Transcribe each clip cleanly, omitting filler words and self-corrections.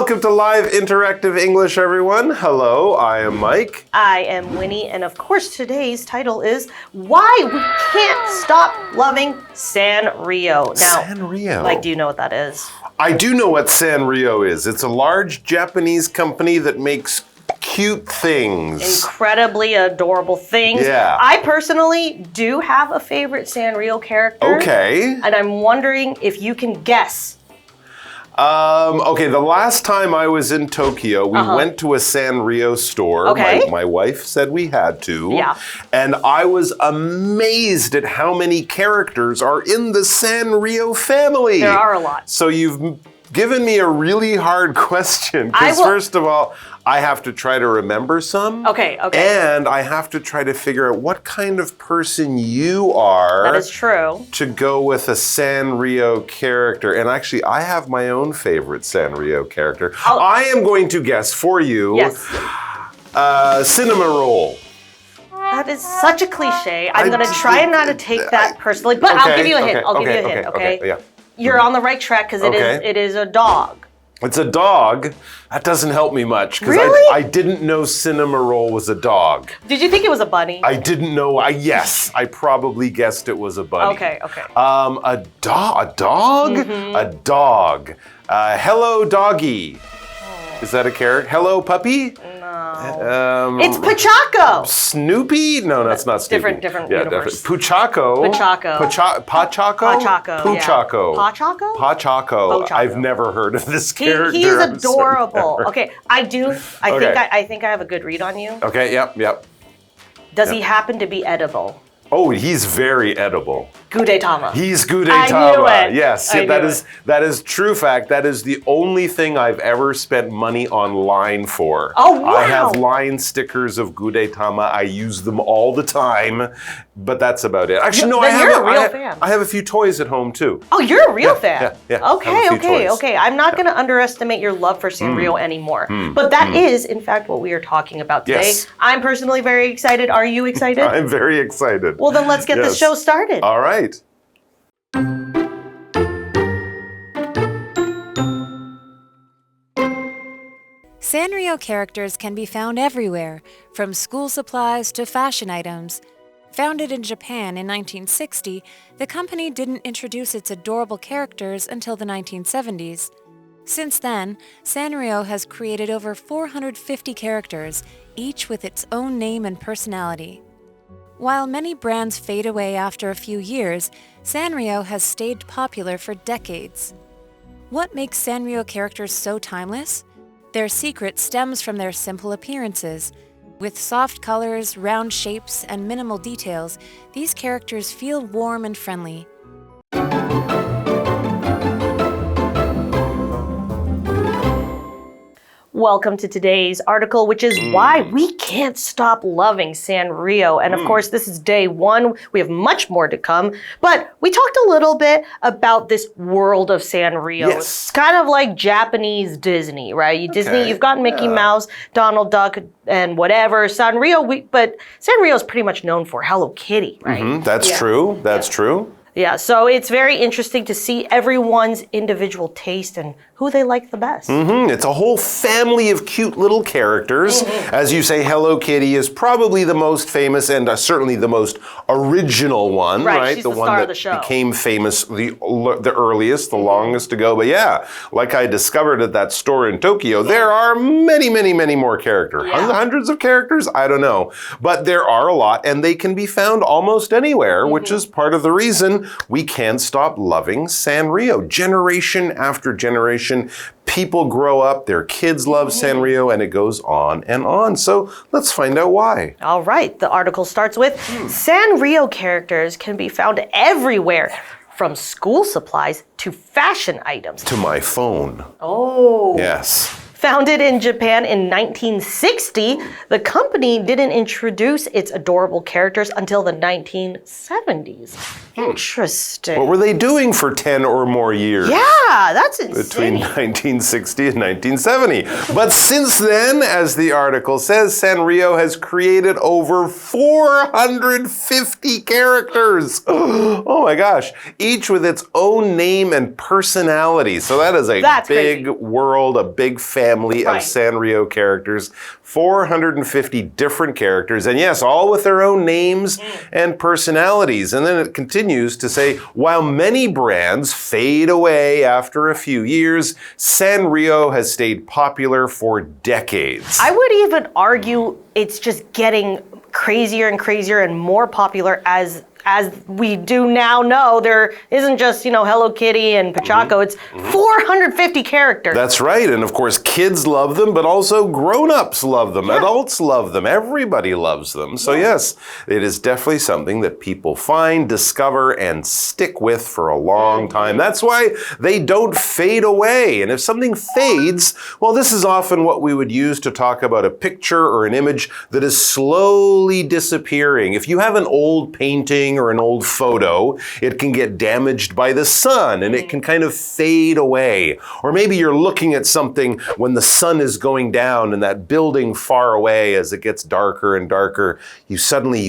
Welcome to Live Interactive English, everyone. Hello, I am Mike. I am Winnie, and of course today's title is Why We Can't Stop Loving Sanrio. Now, Sanrio. Mike, do you know what that is? I do know what Sanrio is. It's a large Japanese company that makes cute things. Incredibly adorable things. Yeah. I personally do have a favorite Sanrio character. Okay. And I'm wondering if you can guess. Okay, the last time I was in Tokyo, we went to a Sanrio store. Okay. My wife said we had to. Yeah. And I was amazed at how many characters are in the Sanrio family. There are a lot. So you've given me a really hard question. Because first of all, I have to try to remember some. Okay. And I have to try to figure out what kind of person you are. That is true. To go with a Sanrio character. And actually, I have my own favorite Sanrio character. I am going to guess for you. Yes. Cinnamon roll. That is such a cliche. I'm going to try not to take that personally, but I'll give you a hint. I'll give you a hint, okay? Yeah. You're on the right track because it is a dog. It's a dog. That doesn't help me much because Really? I didn't know Cinnamon roll was a dog. Did you think it was a bunny? I didn't know. Yes, I probably guessed it was a bunny. Okay. A dog? Mm-hmm. A dog. Hello, doggy. Is that a character? Hello, puppy? No. It's Pachaco. Snoopy? No, that's not Snoopy. Different yeah, universe. Puchaco. Pachaco. Pachaco? Puchaco. Yeah. Pachaco? Pachaco. I've never heard of this character. He's adorable. Okay, I think I have a good read on you. Okay, yep. Does he happen to be edible? Oh, he's very edible. Gudetama. He's Gudetama. I knew it. Yes, that is true fact. That is the only thing I've ever spent money online for. Oh, wow. I have line stickers of Gudetama. I use them all the time, but that's about it. Actually, no, you're a real fan. I have a few toys at home too. Oh, you're a real fan. Yeah. Okay. I'm not going to underestimate your love for Sanrio anymore. But that is, in fact, what we are talking about today. Yes. I'm personally very excited. Are you excited? I'm very excited. Well, then let's get the show started. All right. Sanrio characters can be found everywhere, from school supplies to fashion items. Founded in Japan in 1960, the company didn't introduce its adorable characters until the 1970s. Since then, Sanrio has created over 450 characters, each with its own name and personality. While many brands fade away after a few years, Sanrio has stayed popular for decades. What makes Sanrio characters so timeless? Their secret stems from their simple appearances. With soft colors, round shapes, and minimal details, these characters feel warm and friendly. Welcome to today's article, which is why we can't stop loving Sanrio. And of course, this is day one. We have much more to come. But we talked a little bit about this world of Sanrio. Yes. It's kind of like Japanese Disney, right? Disney, you've got Mickey Mouse, Donald Duck, and whatever. Sanrio, but Sanrio is pretty much known for Hello Kitty, right? That's true. That's true. Yeah, so it's very interesting to see everyone's individual taste and who they like the best. It's a whole family of cute little characters. As you say, Hello Kitty is probably the most famous and certainly the most original one, right? She's the the one star that of the show. became famous the earliest, the longest ago. But yeah, like I discovered at that store in Tokyo, there are many more characters. Hundreds of characters? I don't know. But there are a lot, and they can be found almost anywhere, which is part of the reason we can't stop loving Sanrio. Generation after generation, people grow up, their kids love Sanrio, and it goes on and on. So let's find out why. All right, the article starts with Sanrio characters can be found everywhere, from school supplies to fashion items. To my phone. Oh. Yes. Founded in Japan in 1960, the company didn't introduce its adorable characters until the 1970s. Interesting. What were they doing for 10 or more years? Yeah, that's insane. Between 1960 and 1970. But since then, as the article says, Sanrio has created over 450 characters. Oh my gosh. Each with its own name and personality. So that is a big world, a big family of Sanrio characters. 450 different characters. And yes, all with their own names and personalities. And then it continues to say, while many brands fade away after a few years, Sanrio has stayed popular for decades. I would even argue it's just getting crazier and crazier and more popular as we do now know, there isn't just, Hello Kitty and Pachaco, it's 450 characters. That's right, and of course kids love them, but also grown-ups love them, adults love them, everybody loves them. So yes, it is definitely something that people find, discover, and stick with for a long time. That's why they don't fade away. And if something fades, well, this is often what we would use to talk about a picture or an image that is slowly disappearing. If you have an old painting or an old photo, it can get damaged by the sun and it can kind of fade away. Or maybe you're looking at something when the sun is going down in that building far away as it gets darker and darker. You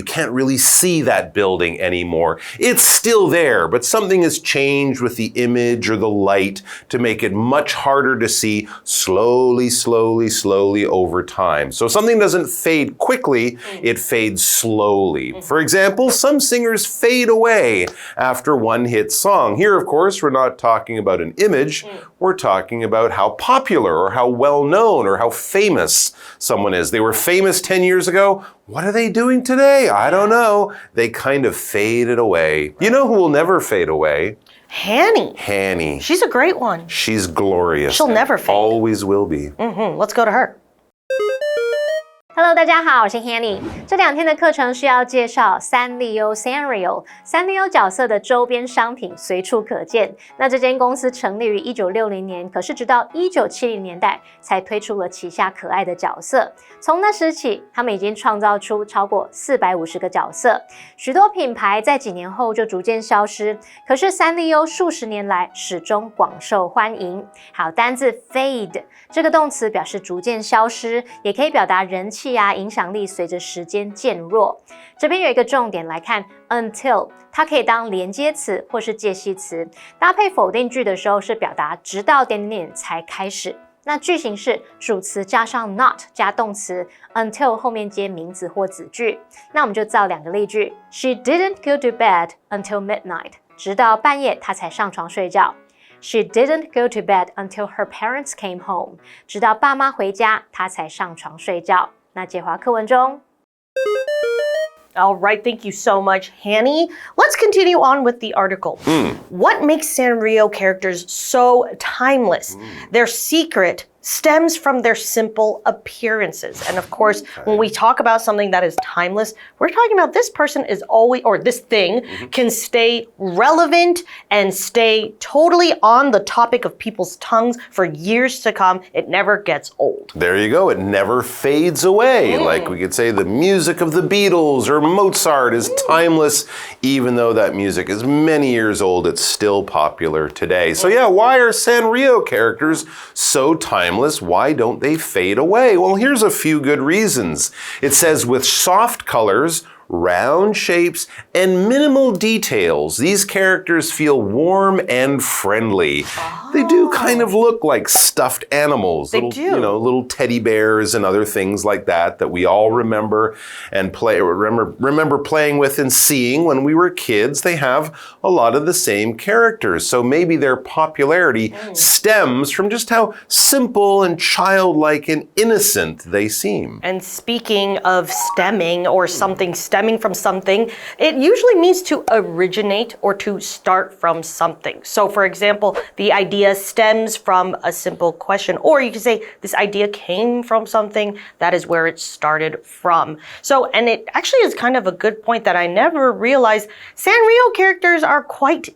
can't really see that building anymore. It's still there, but something has changed with the image or the light to make it much harder to see slowly over time. So something doesn't fade quickly, it fades slowly. For example, some singers fade away after one hit song. Here, of course, we're not talking about an image, we're talking about how popular or how well known or how famous someone is. They were famous 10 years ago. What are they doing today? I don't know. They kind of faded away. You know who will never fade away? Hanny. She's a great one. She's glorious. She'll never fade. Always will be. Let's go to her. Hello， 大家好，我是 Hanny。这2天的课程是要介绍三丽鸥 Sanrio， 三丽鸥角色的周边商品随处可见。那这间公司成立于1960年，可是直到1970年代才推出了旗下可爱的角色。从那时起，他们已经创造出超过450个角色。许多品牌在几年后就逐渐消失，可是三丽鸥数十年来始终广受欢迎。好，单字 fade 这个动词表示逐渐消失，也可以表达人气影响力随着时间渐弱。这边有一个重点来看 until， 它可以当连接词或是介系词，搭配否定句的时候是表达直到点点点才开始。那句型是主词加上 not 加动词 until 后面接名词或子句。那我们就造2个例句 She didn't go to bed until midnight， 直到半夜她才上床睡觉。She didn't go to bed until her parents came home， 直到爸妈回家她才上床睡觉。那解华课文中 All right, thank you so much, Hanny. Let's continue on with the article. What makes Sanrio characters so timeless? Their secret stems from their simple appearances. And of course, when we talk about something that is timeless, we're talking about this person is always, or this thing can stay relevant and stay totally on the topic of people's tongues for years to come. It never gets old. There you go. It never fades away. Like we could say the music of the Beatles or Mozart is timeless. Even though that music is many years old, it's still popular today. So yeah, why are Sanrio characters so timeless? Why don't they fade away? Well, here's a few good reasons. It says with soft colors, round shapes, and minimal details, these characters feel warm and friendly. They do kind of look like stuffed animals. They little, do. You know, little teddy bears and other things like that that we all remember and remember playing with and seeing when we were kids. They have a lot of the same characters. So maybe their popularity stems from just how simple and childlike and innocent they seem. And speaking of stemming or something stemming from something, it usually means to originate or to start from something. So for example, the idea stems from a simple question, or you could say this idea came from something. That is where it started from. So, and it actually is kind of a good point that I never realized. Sanrio characters are quite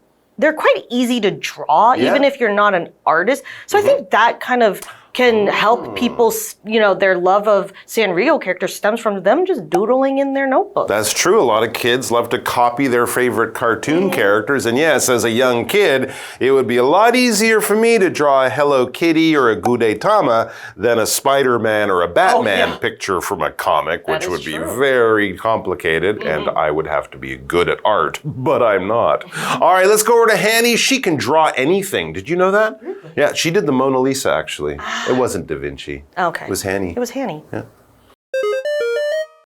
easy to draw, even if you're not an artist. So I think that kind of can help people, their love of Sanrio characters stems from them just doodling in their notebook. That's true. A lot of kids love to copy their favorite cartoon characters. And yes, as a young kid, it would be a lot easier for me to draw a Hello Kitty or a Gudetama than a Spider-Man or a Batman picture from a comic, which would be very complicated, and I would have to be good at art, but I'm not. All right, let's go over to Hanny. She can draw anything. Did you know that? Really? Yeah, she did the Mona Lisa, actually. It wasn't Da Vinci. Okay. It was Hanny. It was Hanny. Yeah.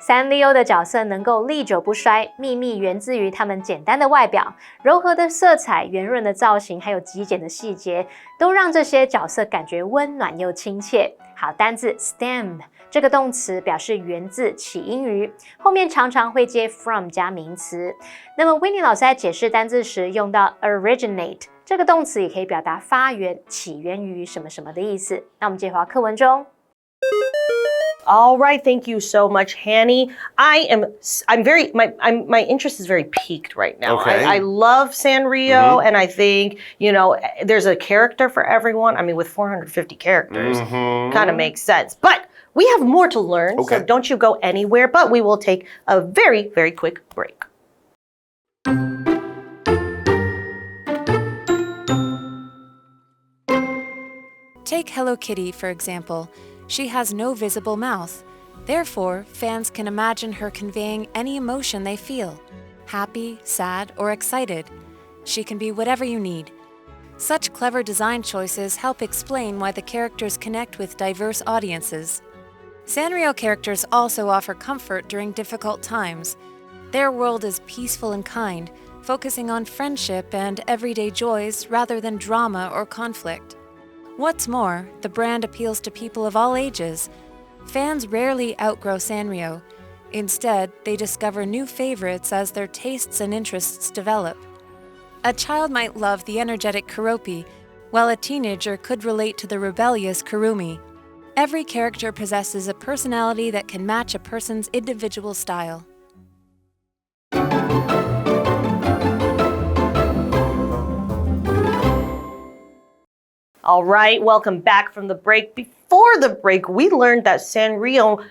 三丽鸥的角色能够历久不衰，秘密源自于它们简单的外表、柔和的色彩、圆润的造型，还有极简的细节，都让这些角色感觉温暖又亲切。好，单字 stem 这个动词表示源自、起因于，后面常常会接 from 加名词。那么 Winnie 老师在解释单字时用到 originate 这个动词，也可以表达发源、起源于什么什么的意思。那我们接回到课文中。All right, thank you so much, Hanny. I'm very, my interest is very piqued right now. Okay. I love Sanrio, and I think, there's a character for everyone. I mean, with 450 characters, kind of makes sense. But we have more to learn, so don't you go anywhere, but we will take a very, very quick break. Take Hello Kitty, for example. She has no visible mouth. Therefore, fans can imagine her conveying any emotion they feel, happy, sad, or excited. She can be whatever you need. Such clever design choices help explain why the characters connect with diverse audiences. Sanrio characters also offer comfort during difficult times. Their world is peaceful and kind, focusing on friendship and everyday joys rather than drama or conflict. What's more, the brand appeals to people of all ages. Fans rarely outgrow Sanrio. Instead, they discover new favorites as their tastes and interests develop. A child might love the energetic Kuromi, while a teenager could relate to the rebellious Kuromi. Every character possesses a personality that can match a person's individual style. All right, welcome back from the break. Before the break, we learned that Sanrio,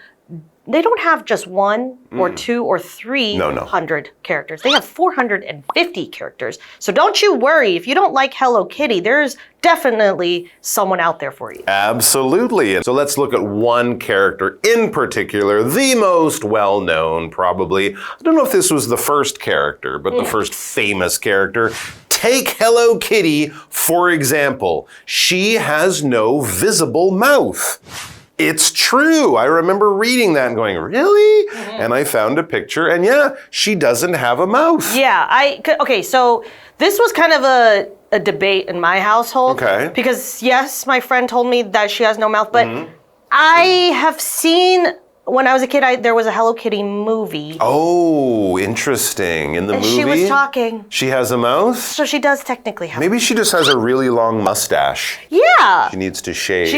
they don't have just one or two or 300 characters. They have 450 characters. So don't you worry. If you don't like Hello Kitty, there's definitely someone out there for you. Absolutely. So let's look at one character in particular, the most well-known probably. I don't know if this was the first character, but the first famous character. Take Hello Kitty, for example. She has no visible mouth. It's true. I remember reading that and going, really? And I found a picture, and yeah, she doesn't have a mouth. Yeah, okay, so this was kind of a debate in my household. Okay. Because yes, my friend told me that she has no mouth, but I have seen, when I was a kid, there was a Hello Kitty movie. Oh, interesting. In the movie? She was talking. She has a mouth? So she does technically have Maybe she just has a really long mustache. Yeah. She needs to shave.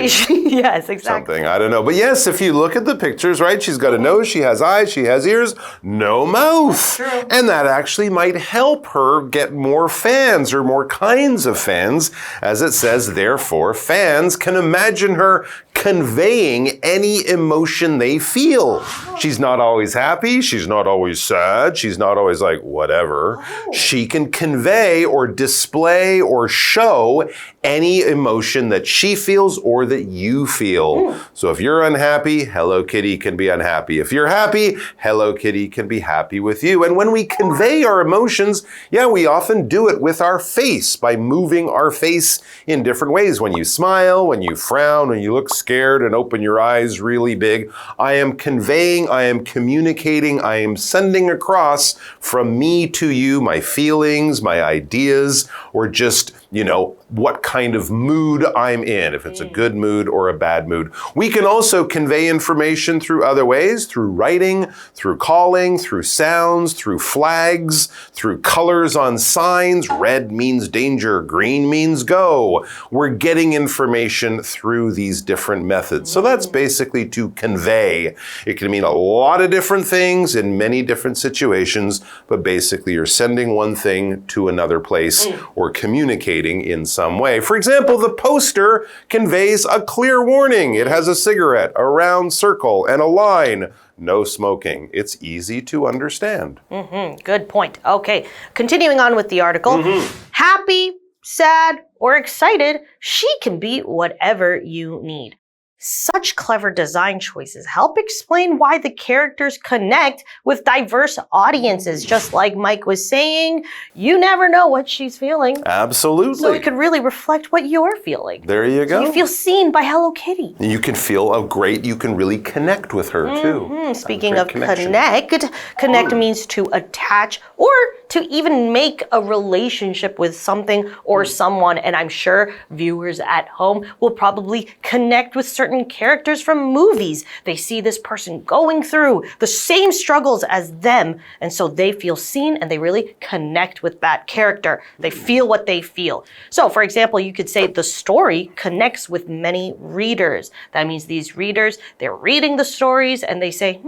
Yes, exactly. Something, I don't know. But yes, if you look at the pictures, right, she's got a nose, she has eyes, she has ears, no mouth. That's true. And that actually might help her get more fans or more kinds of fans. As it says, therefore, fans can imagine her conveying any emotion they feel. She's not always happy, she's not always sad, she's not always like whatever. She can convey or display or show any emotion that she feels or that you feel. So if you're unhappy, Hello Kitty can be unhappy. If you're happy, Hello Kitty can be happy with you. And when we convey our emotions, yeah, we often do it with our face, by moving our face in different ways. When you smile, when you frown, when you look scared and open your eyes really big, I am conveying, I am communicating, I am sending across from me to you my feelings, my ideas, or just, what kind of mood I'm in, if it's a good mood or a bad mood. We can also convey information through other ways, through writing, through calling, through sounds, through flags, through colors on signs. Red means danger, green means go. We're getting information through these different different methods. So that's basically to convey. It can mean a lot of different things in many different situations, but basically you're sending one thing to another place or communicating in some way. For example, the poster conveys a clear warning. It has a cigarette, a round circle, and a line. No smoking. It's easy to understand. Good point. Okay, continuing on with the article. Happy, sad, or excited, she can be whatever you need. Such clever design choices help explain why the characters connect with diverse audiences. Just like Mike was saying, you never know what she's feeling. Absolutely. So it could really reflect what you're feeling. There you go. You feel seen by Hello Kitty. You can feel you can really connect with her too. Speaking of connect means to attach or to even make a relationship with something or someone. And I'm sure viewers at home will probably connect with certain characters from movies. They see this person going through the same struggles as them, and so they feel seen and they really connect with that character. They feel what they feel. So, for example, you could say the story connects with many readers. That means these readers, they're reading the stories and they say,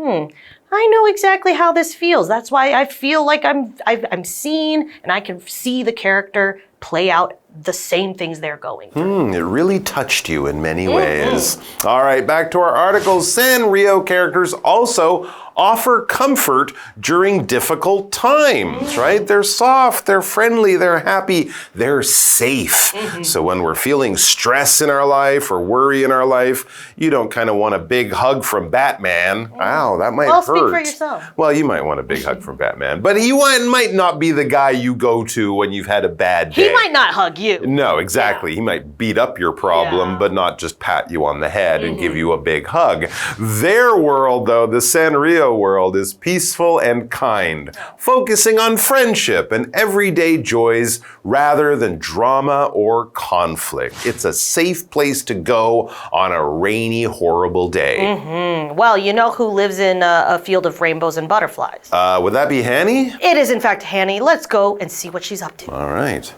I know exactly how this feels. That's why I feel like I'm seen and I can see the character play out the same things they're going through. It really touched you in many ways. All right, back to our articles. Sanrio characters also offer comfort during difficult times, right? They're soft, they're friendly, they're happy, they're safe. So when we're feeling stress in our life or worry in our life, you don't kind of want a big hug from Batman. Wow, that might hurt. Speak for yourself. Well, you might want a big hug from Batman, but he might not be the guy you go to when you've had a bad day. He might not hug you. No, exactly. He might beat up your problem, but not just pat you on the head and give you a big hug. Their world, though, the Sanrio world, is peaceful and kind, focusing on friendship and everyday joys rather than drama or conflict. It's a safe place to go on a rainy, horrible day. Well, you know who lives in a field of rainbows and butterflies? Would that be Hanny? It is, in fact, Hanny. Let's go and see what she's up to. All right.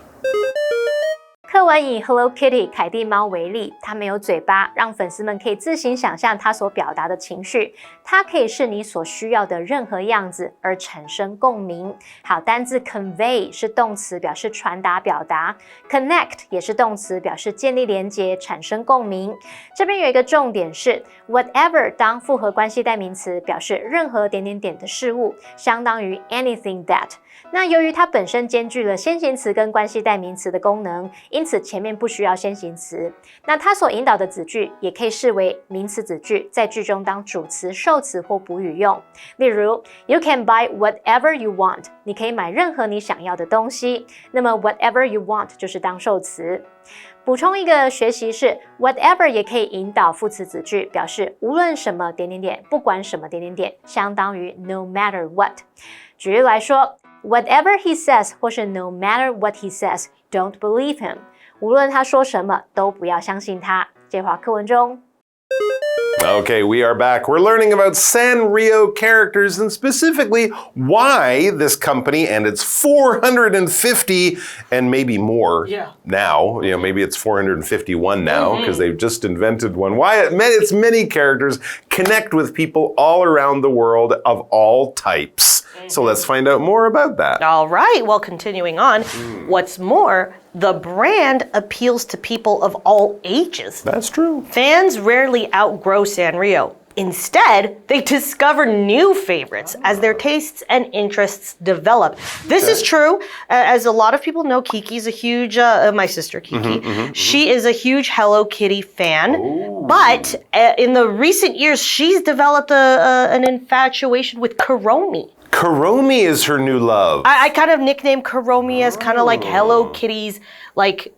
课文以 Hello Kitty 凯蒂猫为例，它没有嘴巴，让粉丝们可以自行想象它所表达的情绪。它可以是你所需要的任何样子，而产生共鸣。好，单字 convey 是动词，表示传达、表达 ；connect 也是动词，表示建立连结、产生共鸣。这边有一个重点是 whatever 当复合关系代名词，表示任何点点点的事物，相当于 anything that。那由于它本身兼具了先行词跟关系代名词的功能，因此前面不需要先行词。那它所引导的子句也可以视为名词子句，在句中当主词、受词或补语用。例如 ，You can buy whatever you want， 你可以买任何你想要的东西。那么 whatever you want 就是当受词。补充一个学习是 whatever 也可以引导副词子句，表示无论什么点点点，不管什么点点点，相当于 no matter what。举例来说。Whatever he says 或是 no matter what he says, don't believe him. 无论他说什么，都不要相信他。这话课文中。Okay, we are back. We're learning about Sanrio characters and specifically why this company and its 450 and maybe more now, maybe it's 451 now because they've just invented one. Why its many characters connect with people all around the world of all types. So let's find out more about that. All right, well, continuing on, what's more, the brand appeals to people of all ages. That's true. Fans rarely outgrow Sanrio. Instead, they discover new favorites as their tastes and interests develop. This is true. As a lot of people know, Kiki's a huge, my sister Kiki, she is a huge Hello Kitty fan. Ooh. But in the recent years, she's developed an infatuation with Kuromi. Kuromi is her new love. I kind of nicknamed Kuromi as kind of like Hello Kitty's, like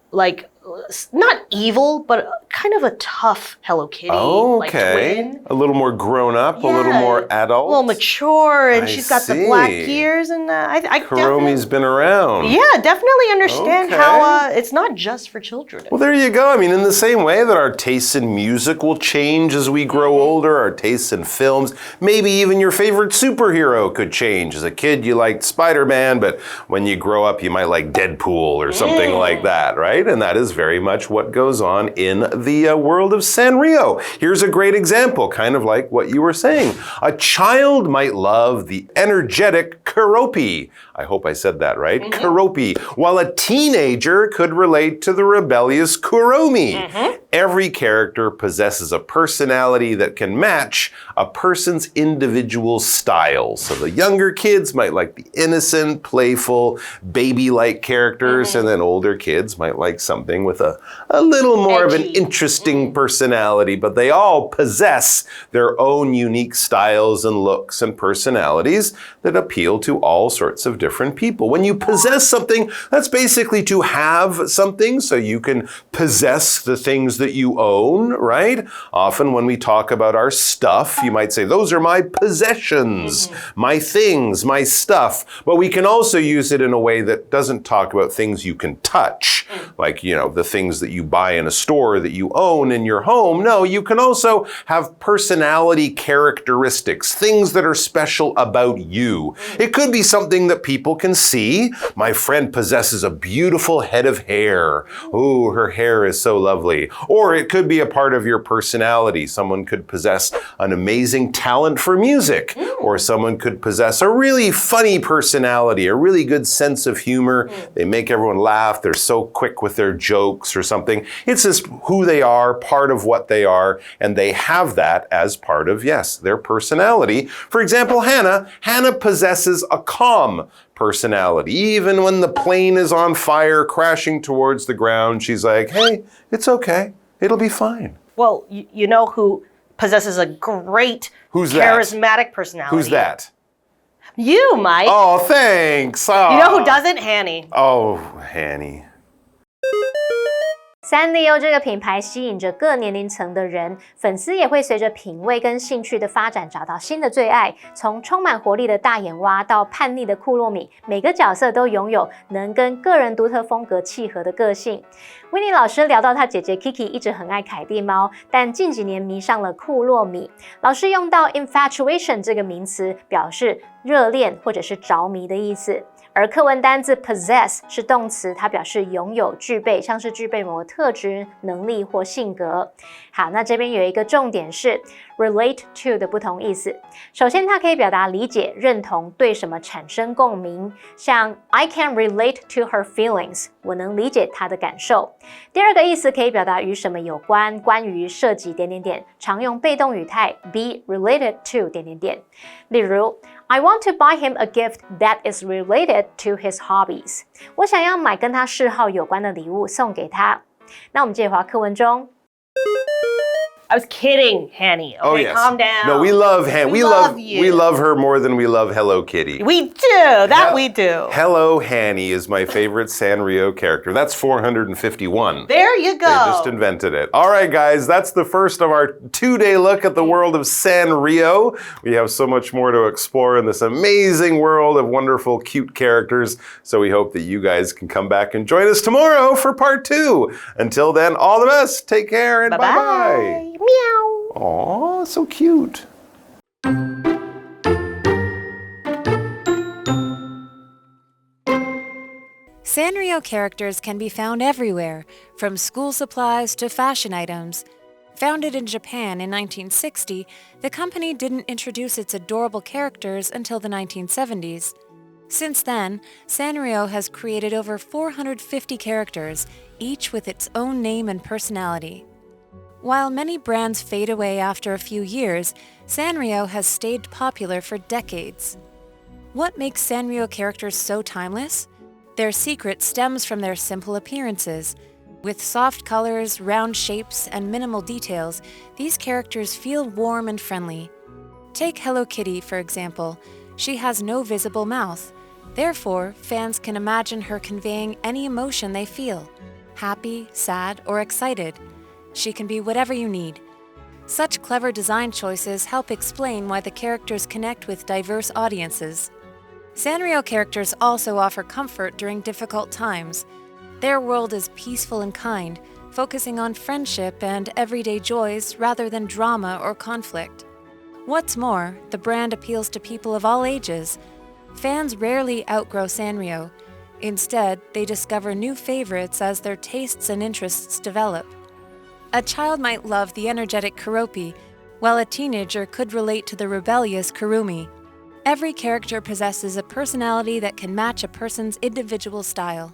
not evil, but kind of a tough Hello Kitty. Okay. Like twin. A little more grown up, a little more adult. A little mature, and she's got the black ears. And I Kuromi's been around. Yeah, definitely understand how it's not just for children. Well, there you go. I mean, in the same way that our tastes in music will change as we grow older, our tastes in films, maybe even your favorite superhero could change. As a kid, you liked Spider-Man, but when you grow up, you might like Deadpool or something like that, right? And that is is very much what goes on in the world of Sanrio. Here's a great example, kind of like what you were saying. A child might love the energetic Kuromi. I hope I said that right. Kuromi. While a teenager could relate to the rebellious Kuromi. Every character possesses a personality that can match a person's individual style. So the younger kids might like the innocent, playful, baby-like characters, and then older kids might like something with a little more of an interesting personality, but they all possess their own unique styles and looks and personalities that appeal to all sorts of different people. When you possess something, that's basically to have something, so you can possess the things that you own, right? Often when we talk about our stuff, you might say, those are my possessions, my things, my stuff. But we can also use it in a way that doesn't talk about things you can touch, like, you know, the things that you buy in a store that you own in your home. No, you can also have personality characteristics, things that are special about you. It could be something that people can see. My friend possesses a beautiful head of hair. Ooh, her hair is so lovely. Or it could be a part of your personality. Someone could possess an amazing talent for music, or someone could possess a really funny personality, a really good sense of humor. They make everyone laugh. They're so quick with their jokes or something. It's just who they are, part of what they are, and they have that as part of, yes, their personality. For example, Hannah possesses a calm personality. Even when the plane is on fire, crashing towards the ground, she's like, hey, it's okay. It'll be fine. Well, you know who possesses a great charismatic personality? Who's that? You, Mike. Oh, thanks. Oh. You know who doesn't? Hanny. Oh, Hanny. 三丽鷗这个品牌吸引着各年龄层的人，粉丝也会随着品味跟兴趣的发展找到新的最爱。从充满活力的大眼蛙到叛逆的库洛米，每个角色都拥有能跟个人独特风格契合的个性。Winnie 老师聊到他姐姐 Kiki 一直很爱凯蒂猫，但近几年迷上了库洛米。老师用到 infatuation 这个名词，表示热恋或者是着迷的意思。而课文单字 possess 是动词，它表示拥有、具备，像是具备某个特质、能力或性格。好，那这边有一个重点是 relate to 的不同意思。首先，它可以表达理解、认同，对什么产生共鸣，像 I can relate to her feelings， 我能理解她的感受。第二个意思可以表达与什么有关、关于、涉及点点点，常用被动语态 be related to 点点点。例如I want to buy him a gift that is related to his hobbies. 我想要买跟他嗜好有关的礼物送给他。那我们接着回到课文中。I was kidding, Hanny. Okay, oh, yes. Calm down. No, we love Hanny. We love you. We love her more than we love Hello Kitty. We do. We do. Hello Hanny is my favorite Sanrio character. That's 451. There you go. They just invented it. All right, guys, that's the first of our 2-day look at the world of Sanrio. We have so much more to explore in this amazing world of wonderful, cute characters. So we hope that you guys can come back and join us tomorrow for part 2. Until then, all the best. Take care and bye-bye. Meow. Aw, so cute. Sanrio characters can be found everywhere, from school supplies to fashion items. Founded in Japan in 1960, the company didn't introduce its adorable characters until the 1970s. Since then, Sanrio has created over 450 characters, each with its own name and personality. While many brands fade away after a few years, Sanrio has stayed popular for decades. What makes Sanrio characters so timeless? Their secret stems from their simple appearances. With soft colors, round shapes, and minimal details, these characters feel warm and friendly. Take Hello Kitty, for example. She has no visible mouth. Therefore, fans can imagine her conveying any emotion they feel: happy, sad, or excited. She can be whatever you need. Such clever design choices help explain why the characters connect with diverse audiences. Sanrio characters also offer comfort during difficult times. Their world is peaceful and kind, focusing on friendship and everyday joys rather than drama or conflict. What's more, the brand appeals to people of all ages. Fans rarely outgrow Sanrio. Instead, they discover new favorites as their tastes and interests develop. A child might love the energetic Kuromi, while a teenager could relate to the rebellious Kuromi. Every character possesses a personality that can match a person's individual style.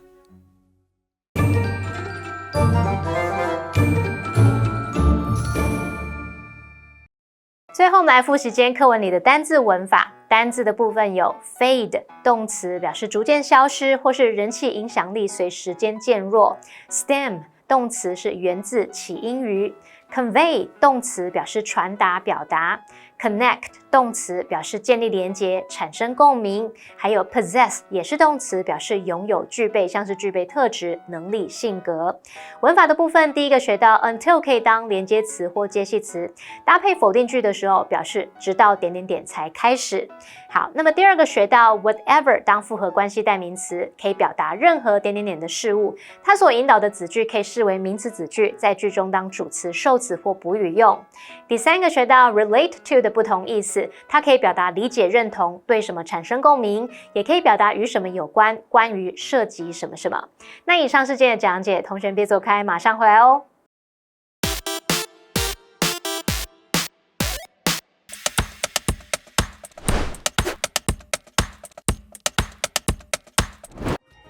最后我们来复习今天课文里的单字文法。单字的部分有 fade 动词，表示逐渐消失或是人气影响力随时间渐弱。stem 动词是源自起因于。convey 动词表示传达表达。connect 动词表示建立连结，产生共鸣。还有 possess 也是动词，表示拥有具备，像是具备特质、能力、性格。文法的部分，第一个学到 until 可以当连接词或接系词，搭配否定句的时候表示直到点点点才开始。好，那么第二个学到 whatever 当复合关系代名词，可以表达任何点点点的事物，它所引导的子句可以视为名词子句，在句中当主词、受词或补语用。第三个学到 relate to 的不同意思，它可以表达理解、认同，对什么产生共鸣，也可以表达与什么有关，关于、涉及什么什么。那以上是今天的讲解，同学别走开，马上回来哦。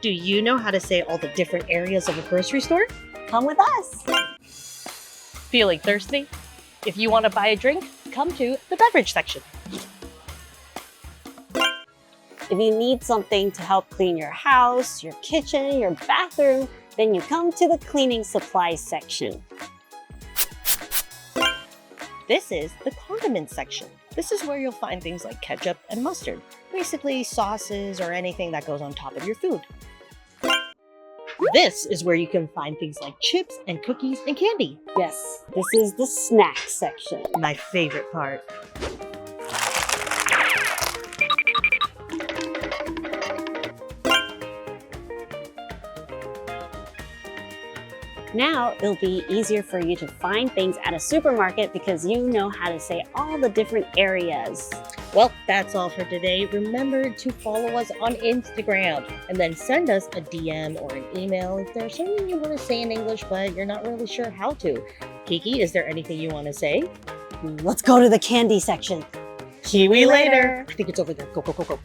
Do you know how to say all the different areas of a grocery store? Come with us. Feeling thirsty? If you want to buy a drink, come to the beverage section. If you need something to help clean your house, your kitchen, your bathroom, then you come to the cleaning supplies section. This is the condiment section. This is where you'll find things like ketchup and mustard, basically sauces or anything that goes on top of your food. This is where you can find things like chips and cookies and candy. Yes, this is the snack section. My favorite part. Now it'll be easier for you to find things at a supermarket because you know how to say all the different areas. Well, that's all for today. Remember to follow us on Instagram and then send us a DM or an email if there's something you want to say in English but you're not really sure how to. Kiki, is there anything you want to say? Let's go to the candy section. See you later. I think it's over there. Go, go, go, go.